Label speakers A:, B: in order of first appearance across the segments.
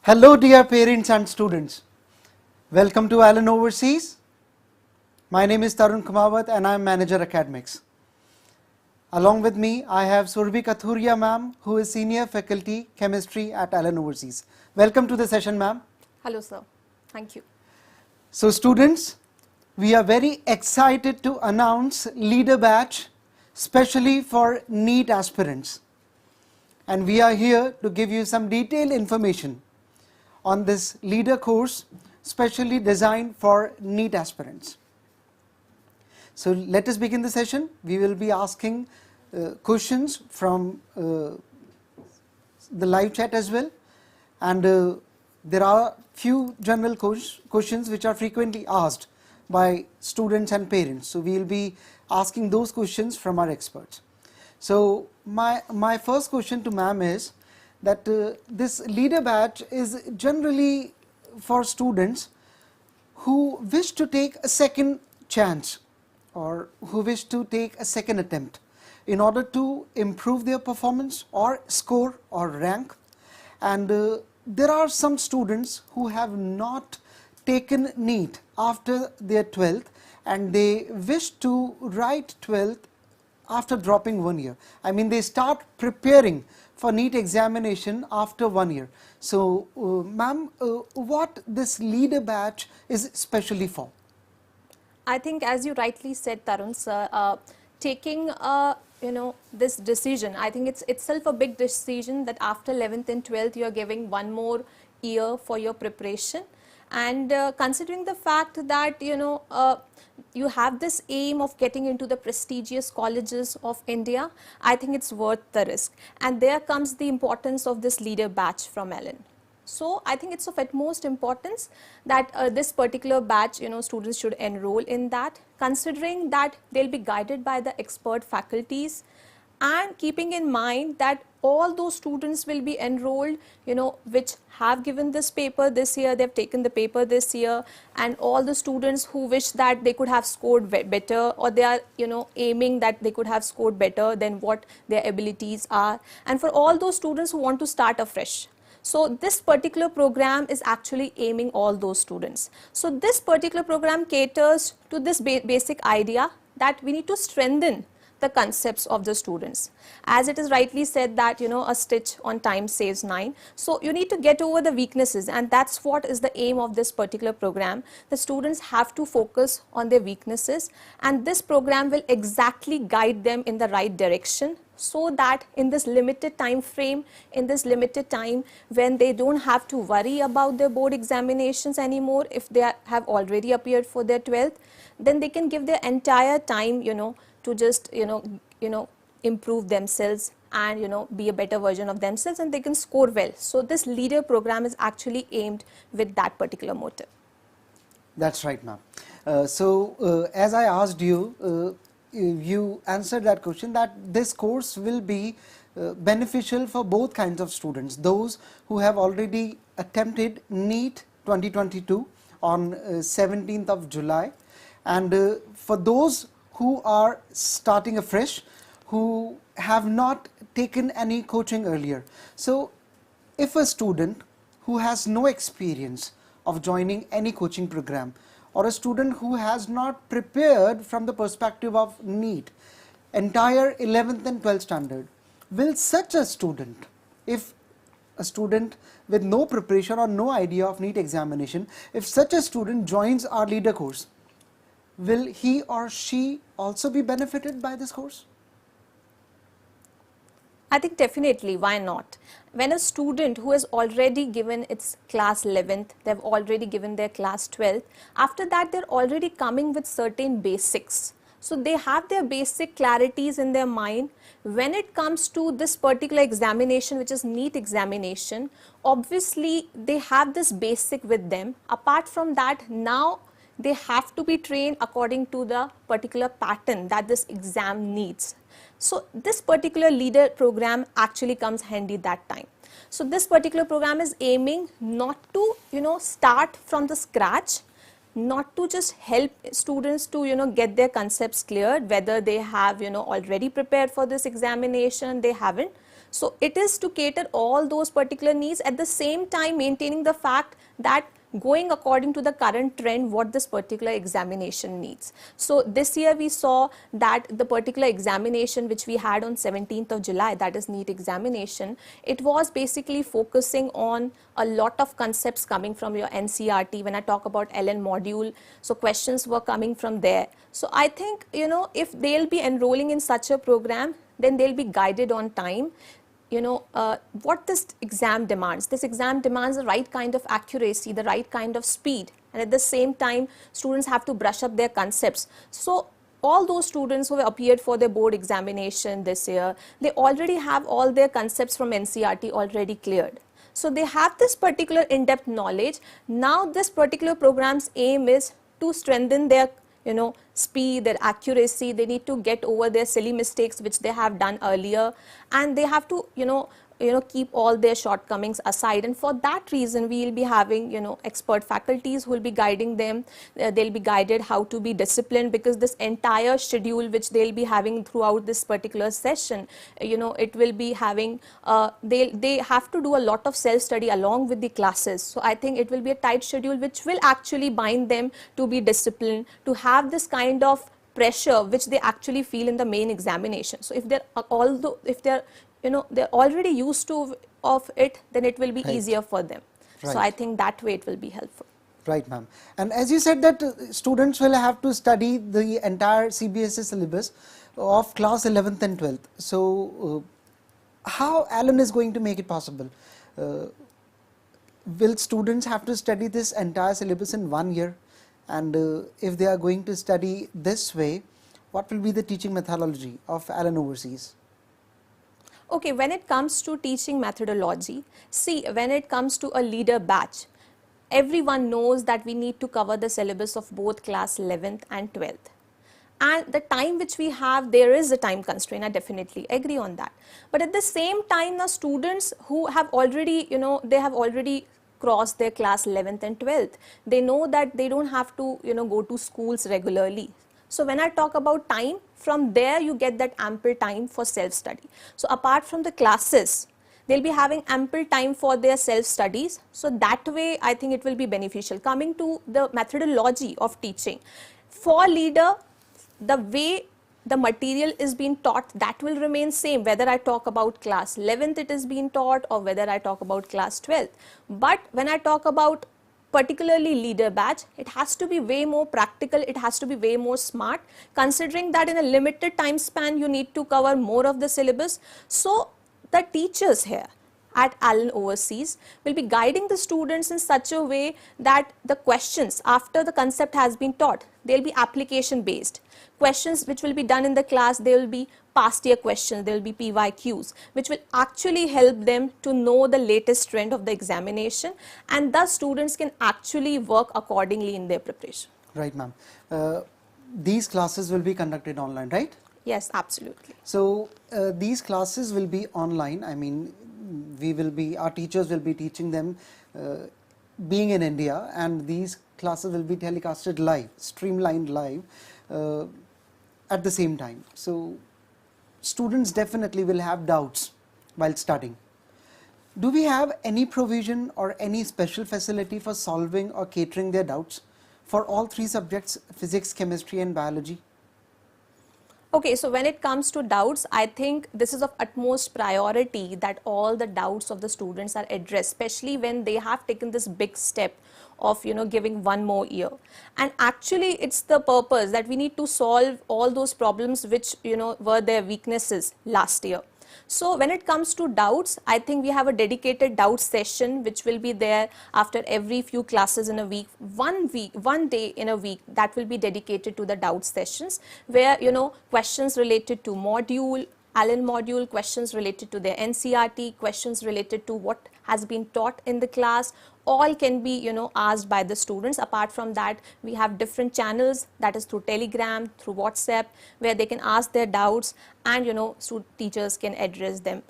A: Hello dear parents and students. Welcome to Allen Overseas. My name is Tarun Kumawat and I am Manager Academics. Along with me I have Surabhi Kathuria ma'am, who is Senior Faculty Chemistry at Allen Overseas. Welcome to the session, ma'am.
B: Hello sir, thank you.
A: So students, we are very excited to announce Leader Batch specially for NEET aspirants. And we are here to give you some detailed information on this leader course specially designed for NEET aspirants. So let us begin the session. We will be asking questions from the live chat as well, and there are few general questions which are frequently asked by students and parents. So we will be asking those questions from our experts. So my first question to ma'am is that this leader batch is generally for students who wish to take a second chance or who wish to take a second attempt in order to improve their performance or score or rank. And there are some students who have not taken NEET after their 12th and they wish to write 12th after dropping 1 year. I mean, they start preparing for NEET examination after 1 year. So, ma'am, what this leader batch is specially for?
B: I think, as you rightly said, Tarun sir, taking this decision, I think it's itself a big decision that after 11th and 12th you are giving 1 more year for your preparation, and considering the fact that you have this aim of getting into the prestigious colleges of India, I think it's worth the risk. And there comes the importance of this leader batch from Allen. So I think it's of utmost importance that this particular batch, students should enroll in that, considering that they'll be guided by the expert faculties, and keeping in mind that all those students will be enrolled, which have given this paper this year, they've taken the paper this year, and all the students who wish that they could have scored better, or they are, aiming that they could have scored better than what their abilities are, and for all those students who want to start afresh. So this particular program is actually aiming all those students. So this particular program caters to this basic idea that we need to strengthen the concepts of the students. As it is rightly said that, a stitch on time saves 9. So you need to get over the weaknesses, and that's what is the aim of this particular program. The students have to focus on their weaknesses, and this program will exactly guide them in the right direction, so that in this limited time frame, in this limited time when they don't have to worry about their board examinations anymore, if they have already appeared for their 12th, then they can give their entire time, to just, improve themselves and, be a better version of themselves, and they can score well. So this leader program is actually aimed with that particular motive.
A: That's right, ma'am. As I asked you, you answered that question that this course will be beneficial for both kinds of students, those who have already attempted NEET 2022 on 17th of July, and for those who are starting afresh, who have not taken any coaching earlier. So if a student who has no experience of joining any coaching program, or a student who has not prepared from the perspective of NEET, entire 11th and 12th standard, will such a student, if a student with no preparation or no idea of NEET examination, if such a student joins our leader course, will he or she also be benefited by this course?
B: I think definitely, why not? When a student who has already given its class 11th, they've already given their class 12th, after that they're already coming with certain basics. So they have their basic clarities in their mind. When it comes to this particular examination, which is NEET examination, obviously they have this basic with them. Apart from that, now they have to be trained according to the particular pattern that this exam needs. So this particular leader program actually comes handy that time. So this particular program is aiming not to, start from the scratch, not to just help students to, get their concepts cleared, whether they have, already prepared for this examination, they haven't. So it is to cater all those particular needs, at the same time maintaining the fact that going according to the current trend what this particular examination needs. So this year we saw that the particular examination which we had on 17th of July, that is NEET examination, it was basically focusing on a lot of concepts coming from your NCERT. When I talk about LN module, so questions were coming from there. So I think, you know, if they'll be enrolling in such a program, then they'll be guided on time. You know, what this exam demands. This exam demands the right kind of accuracy, the right kind of speed, and at the same time, students have to brush up their concepts. So all those students who have appeared for their board examination this year, they already have all their concepts from NCERT already cleared. So they have this particular in-depth knowledge. Now this particular program's aim is to strengthen their, you know, speed, their accuracy. They need to get over their silly mistakes which they have done earlier, and they have to, you know, keep all their shortcomings aside. And for that reason, we will be having, you know, expert faculties who will be guiding them. They'll be guided how to be disciplined, because this entire schedule which they'll be having throughout this particular session, you know, it will be having, they have to do a lot of self-study along with the classes. So I think it will be a tight schedule which will actually bind them to be disciplined, to have this kind of pressure which they actually feel in the main examination. So if they're you know, they're already used to of it, then it will be easier for them.
A: Right.
B: So I think that way it will be helpful.
A: Right, ma'am. And as you said that students will have to study the entire CBSE syllabus of class 11th and 12th. So how Alan is going to make it possible? Will students have to study this entire syllabus in 1 year? And if they are going to study this way, what will be the teaching methodology of Alan Overseas?
B: Okay, when it comes to teaching methodology, see, when it comes to a leader batch, everyone knows that we need to cover the syllabus of both class 11th and 12th. And the time which we have, there is a time constraint, I definitely agree on that. But at the same time, the students who have already, you know, they have already crossed their class 11th and 12th, they know that they don't have to, you know, go to schools regularly. So when I talk about time, from there you get that ample time for self-study. So apart from the classes, they'll be having ample time for their self-studies. So that way I think it will be beneficial. Coming to the methodology of teaching, for leader, the way the material is being taught, that will remain same whether I talk about class 11th it is being taught or whether I talk about class 12th. But when I talk about particularly leader batch, it has to be way more practical, it has to be way more smart, considering that in a limited time span you need to cover more of the syllabus. So the teachers here at Alan Overseas will be guiding the students in such a way that the questions after the concept has been taught, they'll be application based. Questions which will be done in the class, they will be past year questions, there will be PYQs, which will actually help them to know the latest trend of the examination, and thus students can actually work accordingly in their preparation.
A: Right, ma'am. These classes will be conducted online, right?
B: Yes, absolutely.
A: So these classes will be online. I mean, our teachers will be teaching them being in India, and these classes will be telecasted live, streamlined live at the same time. So students definitely will have doubts while studying. Do we have any provision or any special facility for solving or catering their doubts for all three subjects, physics, chemistry and biology?
B: Okay, so when it comes to doubts, I think this is of utmost priority that all the doubts of the students are addressed, especially when they have taken this big step of, you know, giving one more year. And actually it's the purpose that we need to solve all those problems which, you know, were their weaknesses last year. So when it comes to doubts, I think we have a dedicated doubt session which will be there after every few classes in a week. One day in a week that will be dedicated to the doubt sessions, where, you know, questions related to module, Allen module, questions related to their NCERT, questions related to what has been taught in the class, all can be, you know, asked by the students. Apart from that, we have different channels, that is through Telegram, through WhatsApp, where they can ask their doubts, and, you know, teachers can address them,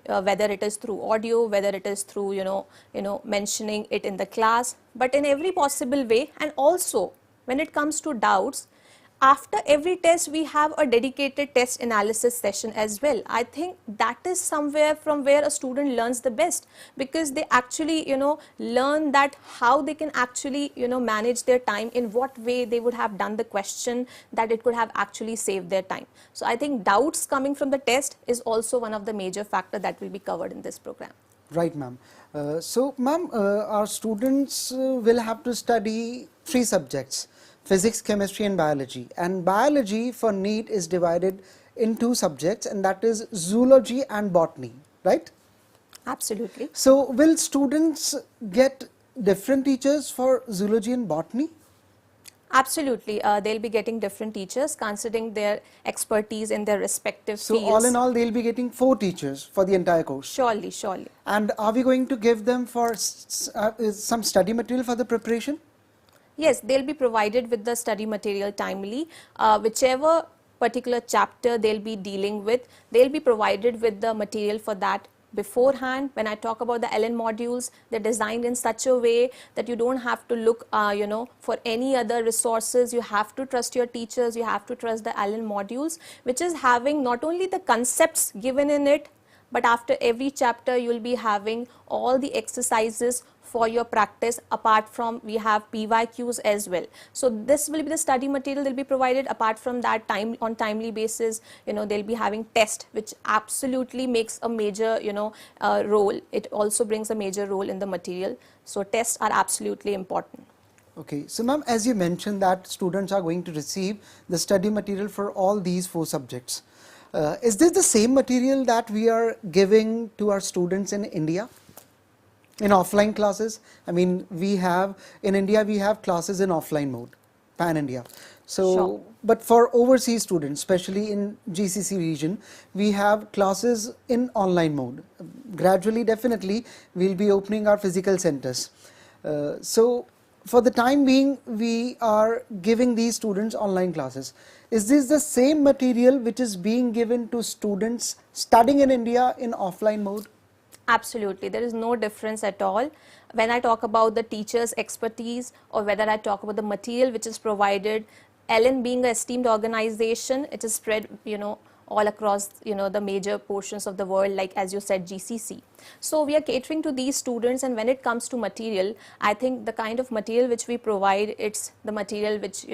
B: whether it is through audio, whether it is through, you know, mentioning it in the class, but in every possible way. And also when it comes to doubts, after every test we have a dedicated test analysis session as well. I think that is somewhere from where a student learns the best, because they actually learn that how they can actually manage their time, in what way they would have done the question that it could have actually saved their time. So I think doubts coming from the test is also one of the major factor that will be covered in this program.
A: Right, ma'am. So, ma'am, our students will have to study 3 subjects: physics, chemistry, and biology. And biology for NEET is divided in 2 subjects, and that is zoology and botany, right?
B: Absolutely.
A: So, will students get different teachers for zoology and botany?
B: Absolutely. They'll be getting different teachers considering their expertise in their respective
A: So,
B: fields.
A: all in all, they'll be getting 4 teachers for the entire course.
B: Surely, surely.
A: And are we going to give them for some study material for the preparation?
B: Yes, they'll be provided with the study material timely. Whichever particular chapter they'll be dealing with, they'll be provided with the material for that beforehand. When I talk about the LN modules, they're designed in such a way that you don't have to look for any other resources. You have to trust your teachers, you have to trust the LN modules, which is having not only the concepts given in it, but after every chapter you'll be having all the exercises for your practice. Apart from, we have PYQs as well. So this will be the study material they'll be provided. Apart from that, on timely basis, they'll be having test, which absolutely makes a major role. It also brings a major role in the material. So tests are absolutely important.
A: Okay, so ma'am, as you mentioned that students are going to receive the study material for all these 4 subjects. Is this the same material that we are giving to our students in India? In offline classes? I mean, in India we have classes in offline mode, pan-India. So,
B: Sure.
A: But for overseas students, especially in GCC region, we have classes in online mode. Gradually, definitely, we'll be opening our physical centers. So, for the time being, we are giving these students online classes. Is this the same material which is being given to students studying in India in offline mode?
B: Absolutely, there is no difference at all. When I talk about the teacher's expertise, or whether I talk about the material which is provided, LN being an esteemed organization, it is spread, all across, the major portions of the world, like as you said, GCC. So we are catering to these students, and when it comes to material, I think the kind of material which we provide, it's the material which,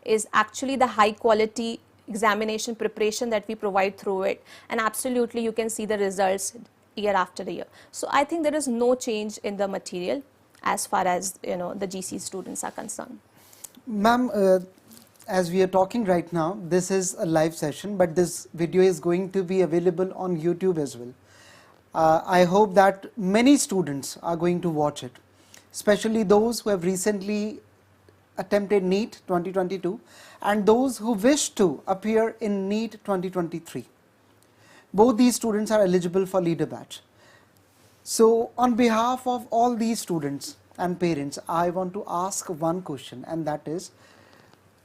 B: is actually the high quality examination preparation that we provide through it. And absolutely, you can see the results year after year. So I think there is no change in the material as far as the GC students are concerned.
A: Ma'am, as we are talking right now, this is a live session, but this video is going to be available on YouTube as well. I hope that many students are going to watch it, especially those who have recently attempted NEET 2022 and those who wish to appear in NEET 2023. Both these students are eligible for leader batch. So on behalf of all these students and parents, I want to ask one question, and that is,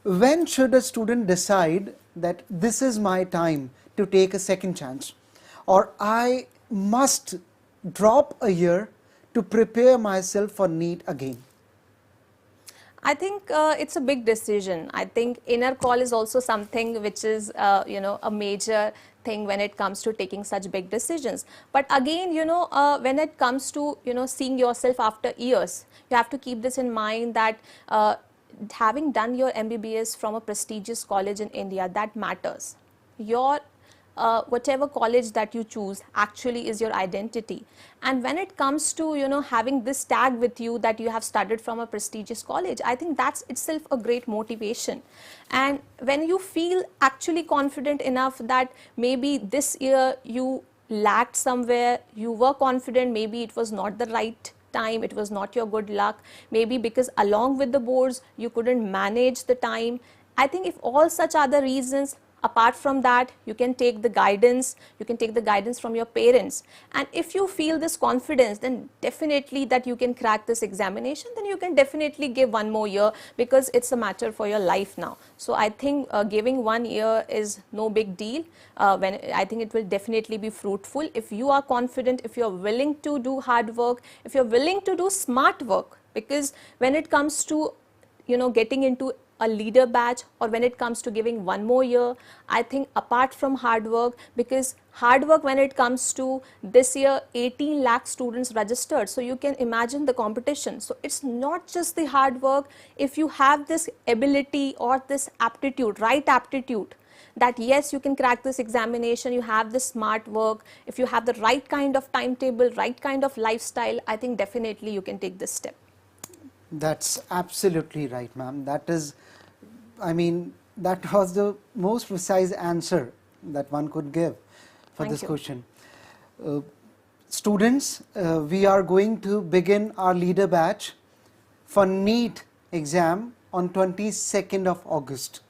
A: when should a student decide that this is my time to take a second chance, or I must drop a year to prepare myself for NEET again?
B: I think it's a big decision. I think inner call is also something which is, a major thing when it comes to taking such big decisions. But again, when it comes to, seeing yourself after years, you have to keep this in mind that having done your MBBS from a prestigious college in India, that matters. Your whatever college that you choose actually is your identity. And when it comes to having this tag with you that you have studied from a prestigious college, I think that's itself a great motivation. And when you feel actually confident enough that maybe this year you lacked somewhere, you were confident, maybe it was not the right time, it was not your good luck, maybe because along with the boards you couldn't manage the time. I think if all such other reasons, apart from that, you can take the guidance, from your parents. And if you feel this confidence, then definitely that you can crack this examination, then you can definitely give one more year, because it's a matter for your life now. So I think giving 1 year is no big deal. I think it will definitely be fruitful if you are confident, if you're willing to do hard work, if you're willing to do smart work. Because when it comes to getting into a leader batch or when it comes to giving one more year, I think apart from hard work, because hard work when it comes to this year 18 lakh students registered, so you can imagine the competition. So it's not just the hard work. If you have this ability or this aptitude, right aptitude, that yes, you can crack this examination, you have the smart work, if you have the right kind of timetable, right kind of lifestyle, I think definitely you can take this step.
A: That's absolutely right, ma'am. That is, I mean, that was the most precise answer that one could give for
B: Thank
A: this
B: you.
A: question. Students, we are going to begin our leader batch for NEET exam on 22nd of August.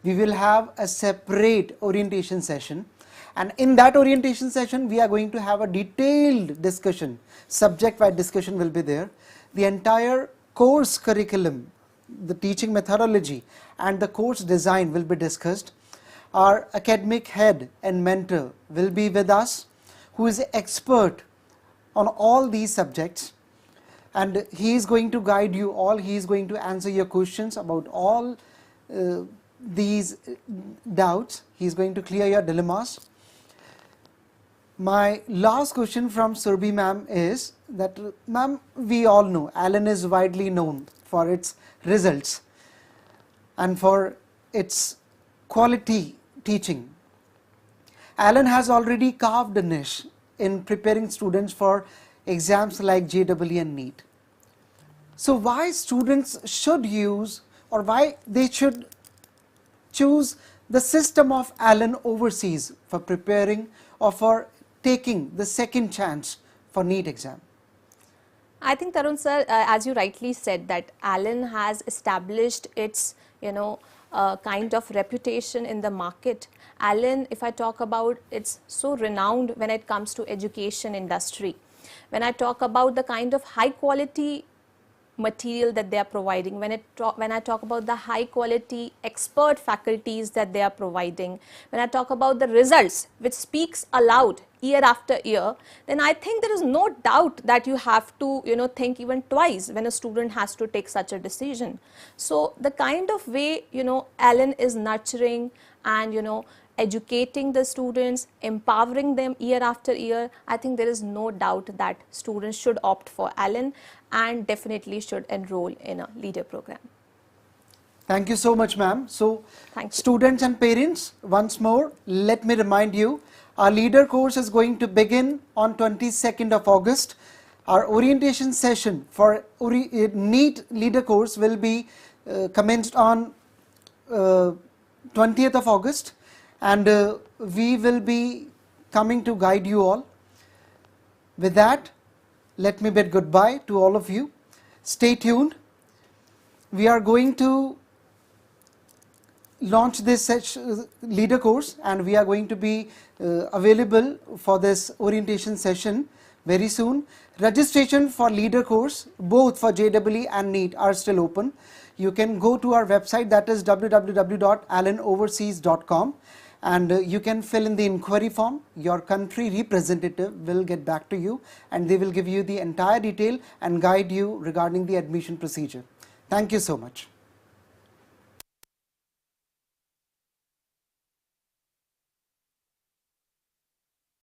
A: We will have a separate orientation session, and in that orientation session we are going to have a detailed discussion, subject-wide discussion will be there. The entire course curriculum, the teaching methodology and the course design will be discussed. Our academic head and mentor will be with us, who is an expert on all these subjects, and he is going to guide you all, he is going to answer your questions about all these doubts, he is going to clear your dilemmas. My last question from Surbhi ma'am is that, ma'am, we all know Allen is widely known for its results and for its quality teaching. Allen has already carved a niche in preparing students for exams like JEE and NEET. So why students should use, or why they should choose the system of Allen Overseas for preparing or for taking the second chance for NEET exam?
B: I think, Tarun sir, as you rightly said, that Allen has established its, kind of reputation in the market. Allen, if I talk about, it's so renowned when it comes to education industry. When I talk about the kind of high quality material that they are providing, when I talk about the high quality expert faculties that they are providing, when I talk about the results which speaks aloud year after year, then I think there is no doubt that you have to think even twice when a student has to take such a decision. So the kind of way Allen is nurturing and educating the students, empowering them year after year, I think there is no doubt that students should opt for Allen and definitely should enroll in a leader program.
A: Thank you so much, ma'am. So,
B: Thank you.
A: Students and parents, once more, let me remind you, our leader course is going to begin on 22nd of August. Our orientation session for NEET leader course will be commenced on 20th of August, and we will be coming to guide you all. With that, let me bid goodbye to all of you. Stay tuned. We are going to launch this leader course, and we are going to be available for this orientation session very soon. Registration for leader course, both for JEE and NEET, are still open. You can go to our website, that is www.allenoverseas.com, and you can fill in the inquiry form. Your country representative will get back to you, and they will give you the entire detail and guide you regarding the admission procedure. Thank you so much.